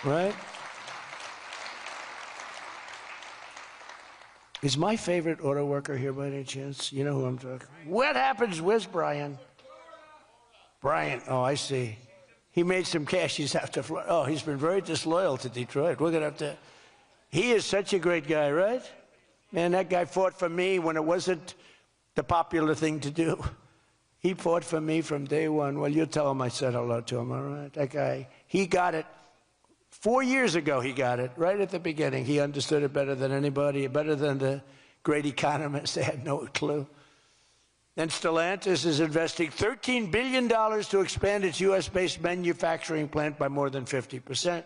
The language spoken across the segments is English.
right? Is my favorite auto worker here by any chance? You know who I'm talking? What happens? Where's Brian? Brian, oh, I see. He made some cash. He's after Florida. Oh, he's been very disloyal to Detroit. We're going to have to... He is such a great guy, right? Man, that guy fought for me when it wasn't the popular thing to do. He fought for me from day one. Well, you tell him I said hello to him, all right? That guy, he got it. 4 years ago, he got it, right at the beginning. He understood it better than anybody, better than the great economists. They had no clue. And Stellantis is investing $13 billion to expand its U.S.-based manufacturing plant by more than 50%.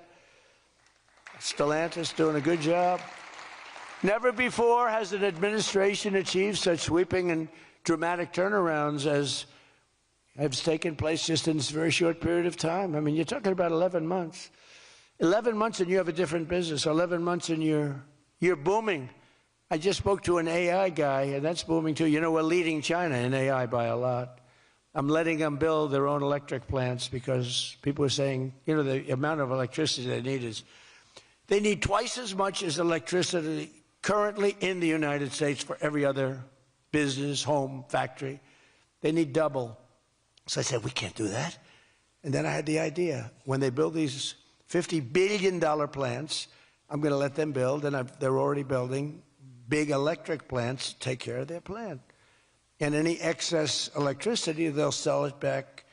Stellantis doing a good job. Never before has an administration achieved such sweeping and dramatic turnarounds as has taken place just in this very short period of time. I mean, you're talking about 11 months. 11 months and you have a different business. 11 months and you're booming. I just spoke to an AI guy, and that's booming too. You know, we're leading China in AI by a lot. I'm letting them build their own electric plants because people are saying, you know, the amount of electricity they need twice as much as electricity currently in the United States for every other business, home, factory. They need double. So I said, we can't do that. And then I had the idea. When they build these $50 billion plants, I'm going to let them build, and they're already building big electric plants to take care of their plant. And any excess electricity, they'll sell it back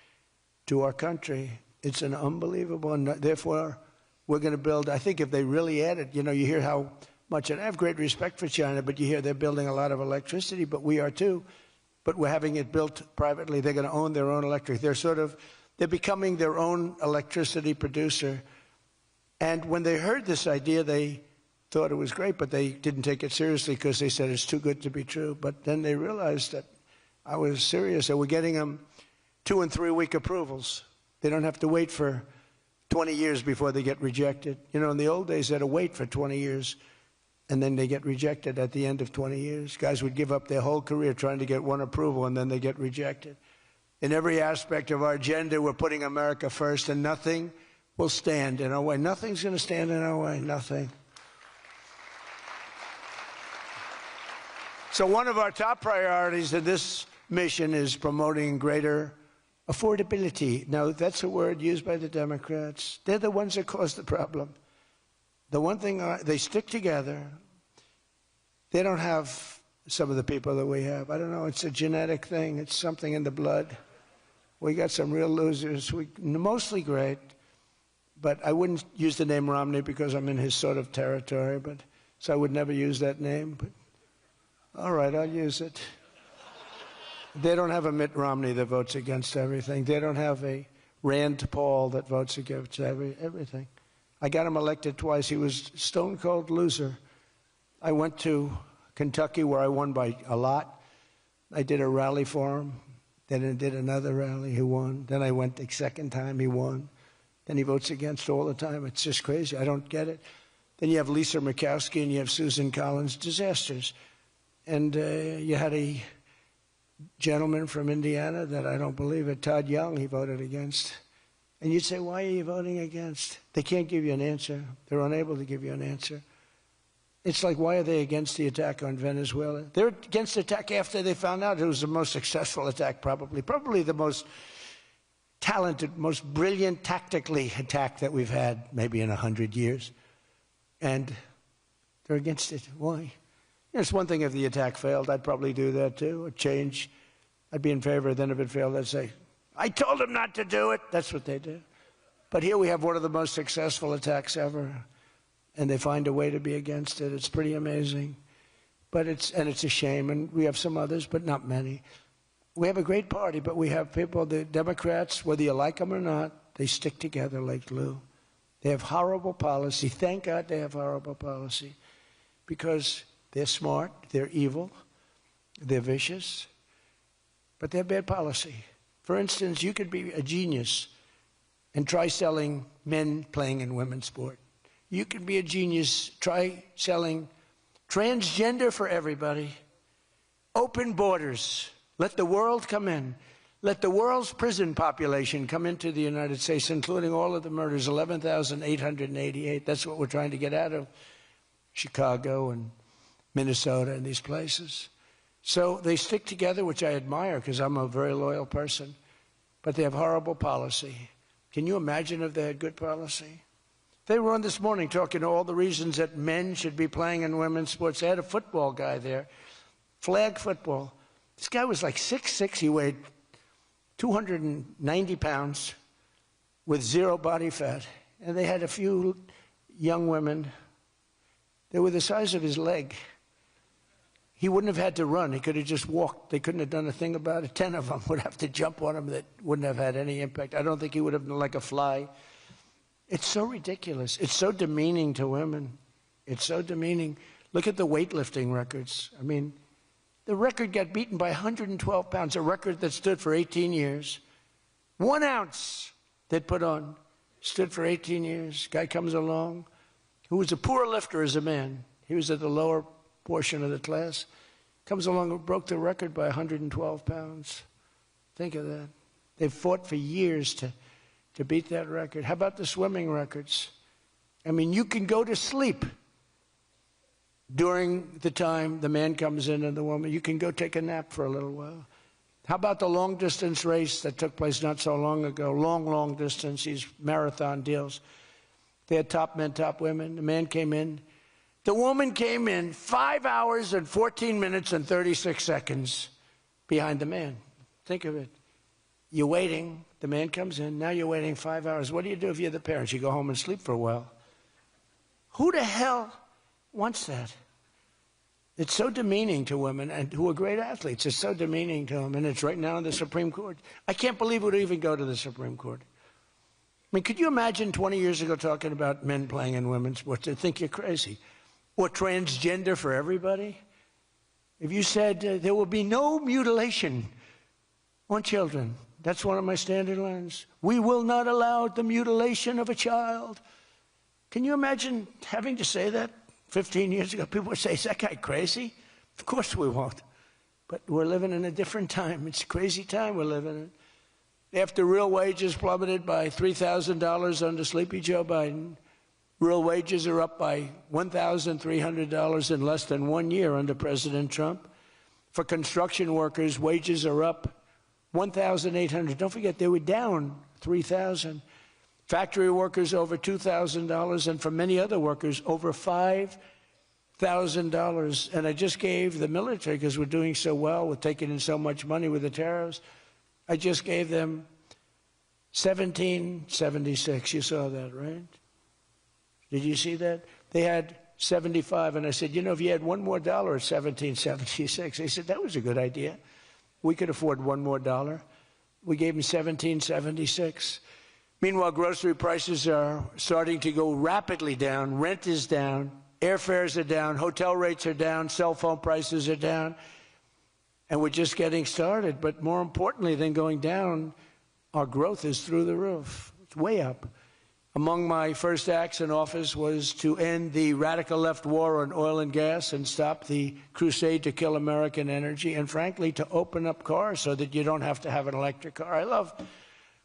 to our country. It's an unbelievable, and therefore, we're going to build, I think if they really add it, you know, you hear how much, and I have great respect for China, but you hear they're building a lot of electricity, but we are too. But we're having it built privately. They're going to own their own electric. They're becoming their own electricity producer. And when they heard this idea, they thought it was great, but they didn't take it seriously because they said it's too good to be true. But then they realized that I was serious. So we're getting them 2- and 3-week approvals. They don't have to wait for 20 years before they get rejected. You know, in the old days, they had to wait for 20 years, and then they get rejected at the end of 20 years. Guys would give up their whole career trying to get one approval, and then they get rejected. In every aspect of our agenda, we're putting America first, and nothing will stand in our way. Nothing's going to stand in our way, nothing. So one of our top priorities in this mission is promoting greater affordability. Now, that's a word used by the Democrats. They're the ones that cause the problem. The one thing, they stick together. They don't have some of the people that we have. I don't know, it's a genetic thing. It's something in the blood. We got some real losers, mostly great. But I wouldn't use the name Romney because I'm in his sort of territory, so I would never use that name. But all right, I'll use it. They don't have a Mitt Romney that votes against everything. They don't have a Rand Paul that votes against everything. I got him elected twice. He was a stone-cold loser. I went to Kentucky where I won by a lot. I did a rally for him. Then I did another rally. He won. Then I went the second time. He won. Then he votes against all the time. It's just crazy. I don't get it. Then you have Lisa Murkowski and you have Susan Collins. Disasters. And you had a gentleman from Indiana that I don't believe it, Todd Young, he voted against. And you'd say, why are you voting against? They can't give you an answer. They're unable to give you an answer. It's like, why are they against the attack on Venezuela? They're against the attack after they found out it was the most successful attack, probably the most talented, most brilliant tactically attack that we've had maybe in 100 years. And they're against it. Why? It's one thing if the attack failed. I'd probably do that too, a change. I'd be in favor. Then if it failed, I'd say, I told them not to do it. That's what they do. But here we have one of the most successful attacks ever, and they find a way to be against it. It's pretty amazing. But it's a shame, and we have some others, but not many. We have a great party, but we have people, the Democrats, whether you like them or not, they stick together like glue. They have horrible policy. Thank God they have horrible policy, because they're smart, they're evil, they're vicious, but they're bad policy. For instance, you could be a genius and try selling men playing in women's sport. You could be a genius, try selling transgender for everybody, open borders, let the world come in, Let the world's prison population come into the United States, including all of the murders, 11,888. That's what we're trying to get out of Chicago and Minnesota and these places. So they stick together, which I admire because I'm a very loyal person, but they have horrible policy. Can you imagine if they had good policy? They were on this morning talking to all the reasons that men should be playing in women's sports. They had a football guy there, flag football. This guy was like 6'6", he weighed 290 pounds with zero body fat. And they had a few young women. They were the size of his leg. He wouldn't have had to run. He could have just walked. They couldn't have done a thing about it. 10 of them would have to jump on him that wouldn't have had any impact. I don't think he would have been like a fly. It's so ridiculous. It's so demeaning to women. It's so demeaning. Look at the weightlifting records. I mean, the record got beaten by 112 pounds, a record that stood for 18 years. 1 ounce they'd put on stood for 18 years. Guy comes along who was a poor lifter as a man. He was at the lower portion of the class. Comes along and broke the record by 112 pounds. Think of that. They've fought for years to beat that record. How about the swimming records? I mean, you can go to sleep during the time the man comes in and the woman. You can go take a nap for a little while. How about the long-distance race that took place not so long ago? Long distance, these marathon deals. They had top men, top women. The man came in. The woman came in 5 hours and 14 minutes and 36 seconds behind the man. Think of it. You're waiting. The man comes in. Now you're waiting 5 hours. What do you do if you're the parents? You go home and sleep for a while. Who the hell wants that? It's so demeaning to women and who are great athletes. It's so demeaning to them, and it's right now in the Supreme Court. I can't believe it would even go to the Supreme Court. I mean, could you imagine 20 years ago talking about men playing in women's sports? They'd think you're crazy. Or transgender for everybody? If you said there will be no mutilation on children, that's one of my standard lines. We will not allow the mutilation of a child. Can you imagine having to say that 15 years ago? People would say, is that guy crazy? Of course we won't. But we're living in a different time. It's a crazy time we're living in. After real wages plummeted by $3,000 under Sleepy Joe Biden, real wages are up by $1,300 in less than 1 year under President Trump. For construction workers, wages are up $1,800. Don't forget, they were down $3,000. Factory workers over $2,000, and for many other workers, over $5,000. And I just gave the military, because we're doing so well with taking in so much money with the tariffs, I just gave them $1,776. You saw that, right? Did you see that? They had 75, and I said, you know, if you had $1 more at $1,776, they said, that was a good idea. We could afford $1 more. We gave them $1,776. Meanwhile, grocery prices are starting to go rapidly down. Rent is down. Airfares are down. Hotel rates are down. Cell phone prices are down. And we're just getting started. But more importantly than going down, our growth is through the roof. It's way up. Among my first acts in office was to end the radical left war on oil and gas and stop the crusade to kill American energy, and frankly, to open up cars so that you don't have to have an electric car. I love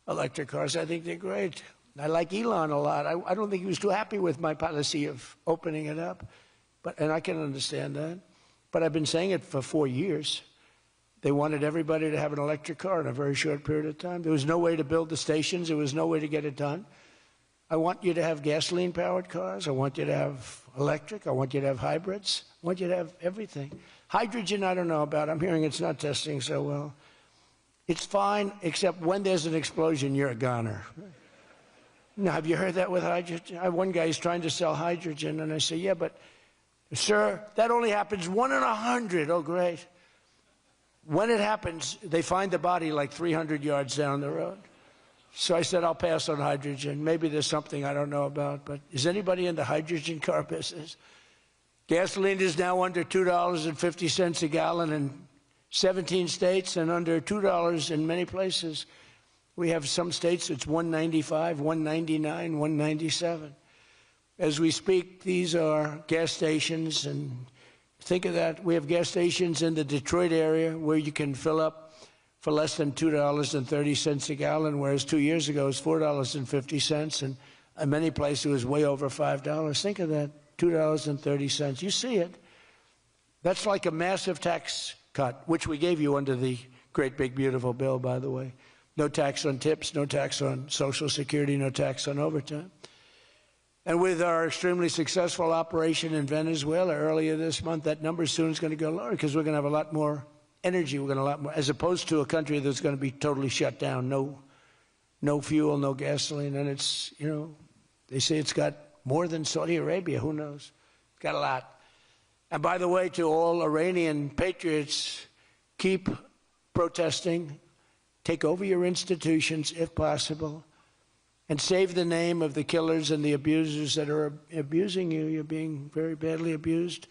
electric cars. I think they're great. I like Elon a lot. I don't think he was too happy with my policy of opening it up, and I can understand that. But I've been saying it for 4 years. They wanted everybody to have an electric car in a very short period of time. There was no way to build the stations. There was no way to get it done. I want you to have gasoline-powered cars. I want you to have electric. I want you to have hybrids. I want you to have everything. Hydrogen, I don't know about. I'm hearing it's not testing so well. It's fine, except when there's an explosion, you're a goner. Now, have you heard that with hydrogen? One guy is trying to sell hydrogen, and I say, yeah, but, sir, that only happens 1 in 100. Oh, great. When it happens, they find the body like 300 yards down the road. So I said, I'll pass on hydrogen. Maybe there's something I don't know about, but is anybody in the hydrogen car business? Gasoline is now under $2.50 a gallon in 17 states and under $2 in many places. We have some states it's $1.95, $1.99, $1.97. As we speak, these are gas stations, and think of that. We have gas stations in the Detroit area where you can fill up for less than $2.30 a gallon, whereas 2 years ago it was $4.50, and in many places it was way over $5. Think of that, $2.30. You see it. That's like a massive tax cut, which we gave you under the great big beautiful bill, by the way. No tax on tips, no tax on Social Security, no tax on overtime. And with our extremely successful operation in Venezuela earlier this month, that number soon is going to go lower because we're going to have a lot more energy. We're going to have a lot more, as opposed to a country that's going to be totally shut down. No fuel, no gasoline. And it's, you know, they say it's got more than Saudi Arabia. Who knows? It's got a lot. And by the way, to all Iranian patriots, keep protesting, take over your institutions if possible, and save the name of the killers and the abusers that are abusing you. You're being very badly abused.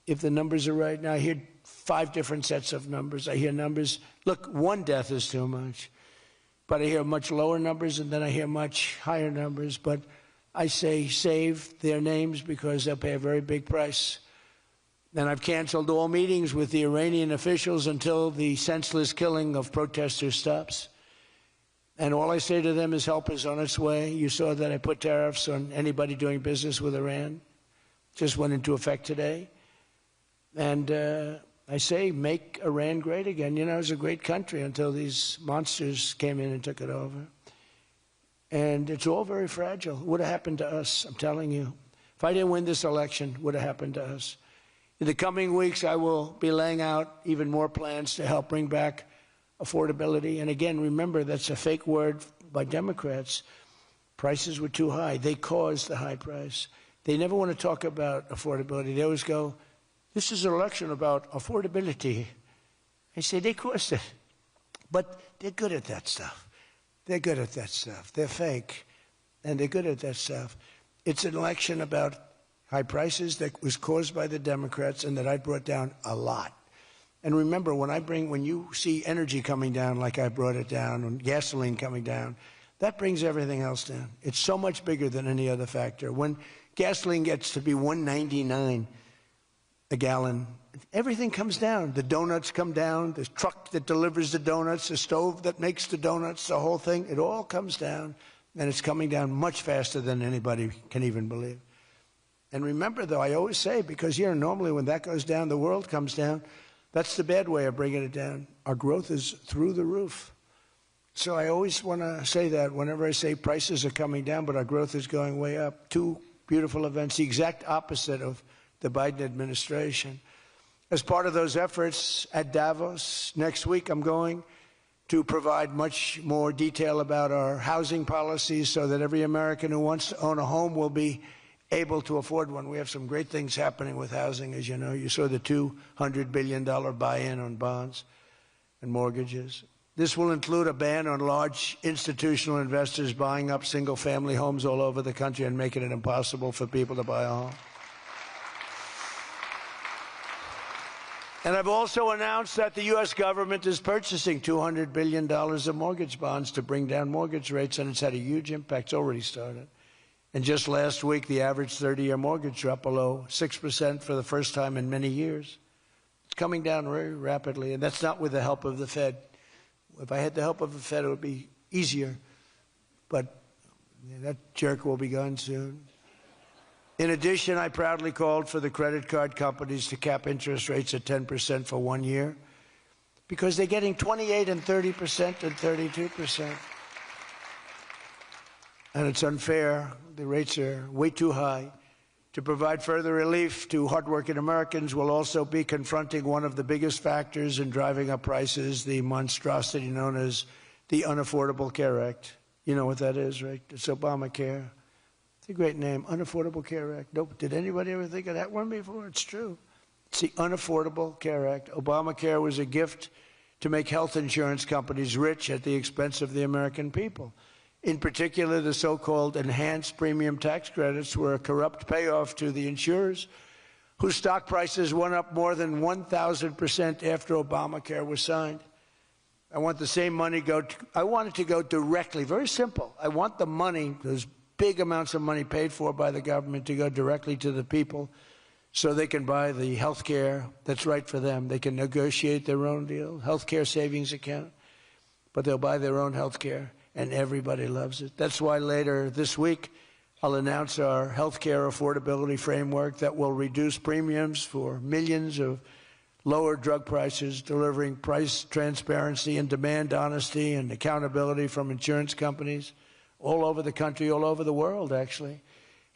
If the numbers are right now, I hear 5 different sets of numbers. I hear numbers, look, 1 death is too much. But I hear much lower numbers, and then I hear much higher numbers. But I say save their names because they'll pay a very big price. And I've canceled all meetings with the Iranian officials until the senseless killing of protesters stops. And all I say to them is help is on its way. You saw that I put tariffs on anybody doing business with Iran. Just went into effect today. And I say make Iran great again. You know, it was a great country until these monsters came in and took it over. And it's all very fragile. It would have happened to us, I'm telling you. If I didn't win this election, it would have happened to us. In the coming weeks, I will be laying out even more plans to help bring back affordability. And again, remember, that's a fake word by Democrats. Prices were too high. They caused the high price. They never want to talk about affordability. They always go, this is an election about affordability. I say, they caused it. But they're good at that stuff. They're good at that stuff. They're fake, and they're good at that stuff. It's an election about high prices that was caused by the Democrats and that I brought down a lot. And remember, when you see energy coming down like I brought it down, and gasoline coming down, that brings everything else down. It's so much bigger than any other factor. When gasoline gets to be $1.99 a gallon, everything comes down. The donuts come down, the truck that delivers the donuts, the stove that makes the donuts, the whole thing, it all comes down. And it's coming down much faster than anybody can even believe. And remember, though, I always say, because, you know, normally when that goes down, the world comes down. That's the bad way of bringing it down. Our growth is through the roof. So I always want to say that whenever I say prices are coming down, but our growth is going way up. 2 beautiful events, the exact opposite of the Biden administration. As part of those efforts at Davos next week, I'm going to provide much more detail about our housing policies so that every American who wants to own a home will be able to afford one. We have some great things happening with housing, as you know. You saw the $200 billion buy-in on bonds and mortgages. This will include a ban on large institutional investors buying up single-family homes all over the country and making it impossible for people to buy a home. And I've also announced that the U.S. government is purchasing $200 billion of mortgage bonds to bring down mortgage rates, and it's had a huge impact. It's already started. And just last week, the average 30-year mortgage dropped below 6% for the first time in many years. It's coming down very rapidly, and that's not with the help of the Fed. If I had the help of the Fed, it would be easier. But that jerk will be gone soon. In addition, I proudly called for the credit card companies to cap interest rates at 10% for 1 year, because they're getting 28% and 30% and 32%. And it's unfair. The rates are way too high. To provide further relief to hardworking Americans, we'll also be confronting one of the biggest factors in driving up prices, the monstrosity known as the Unaffordable Care Act. You know what that is, right? It's Obamacare. It's a great name, Unaffordable Care Act. Nope. Did anybody ever think of that one before? It's true. It's the Unaffordable Care Act. Obamacare was a gift to make health insurance companies rich at the expense of the American people. In particular, the so-called enhanced premium tax credits were a corrupt payoff to the insurers, whose stock prices went up more than 1,000% after Obamacare was signed. I want the same money I want it to go directly, very simple. I want the money, those big amounts of money paid for by the government, to go directly to the people so they can buy the health care that's right for them. They can negotiate their own deal, health care savings account. but they'll buy their own health care, and everybody loves it. That's why later this week, I'll announce our health care affordability framework that will reduce premiums for millions of lower drug prices, delivering price transparency and demand honesty and accountability from insurance companies all over the country, all over the world, actually.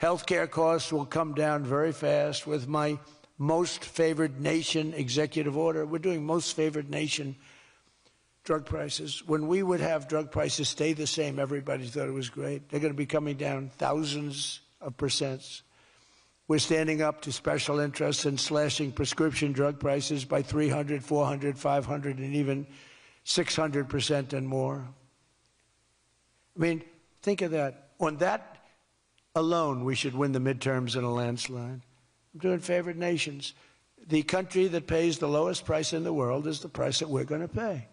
Healthcare costs will come down very fast with my most favored nation executive order. We're doing most favored nation drug prices. When we would have drug prices stay the same, everybody thought it was great. They're going to be coming down thousands of percents. We're standing up to special interests and slashing prescription drug prices by 300, 400, 500, and even 600% and more. I mean, think of that. On that alone, we should win the midterms in a landslide. I'm doing favored nations. The country that pays the lowest price in the world is the price that we're going to pay.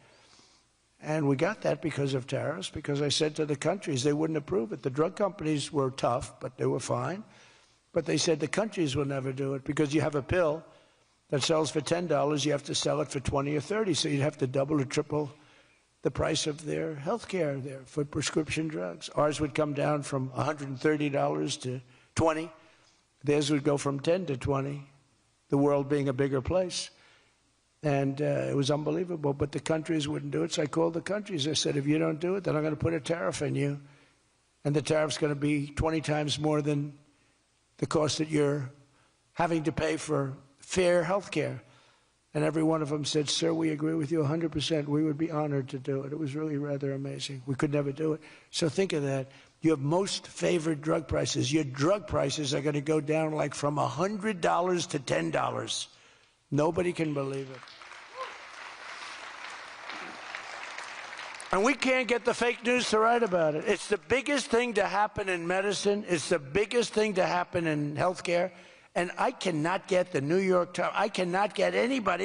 And we got that because of tariffs, because I said to the countries they wouldn't approve it. The drug companies were tough, but they were fine. But they said the countries will never do it because you have a pill that sells for $10, you have to sell it for 20 or 30, so you'd have to double or triple the price of their health care there for prescription drugs. Ours would come down from $130 to $20. Theirs would go from 10 to 20, the world being a bigger place. And it was unbelievable, but the countries wouldn't do it. So I called the countries. I said, if you don't do it, then I'm going to put a tariff on you. And the tariff's going to be 20 times more than the cost that you're having to pay for fair health care. And every one of them said, sir, we agree with you 100%. We would be honored to do it. It was really rather amazing. We could never do it. So think of that. You have most favored drug prices. Your drug prices are going to go down like from $100 to $10. Nobody can believe it. And we can't get the fake news to write about it. It's the biggest thing to happen in medicine. It's the biggest thing to happen in healthcare. And I cannot get the New York Times. I cannot get anybody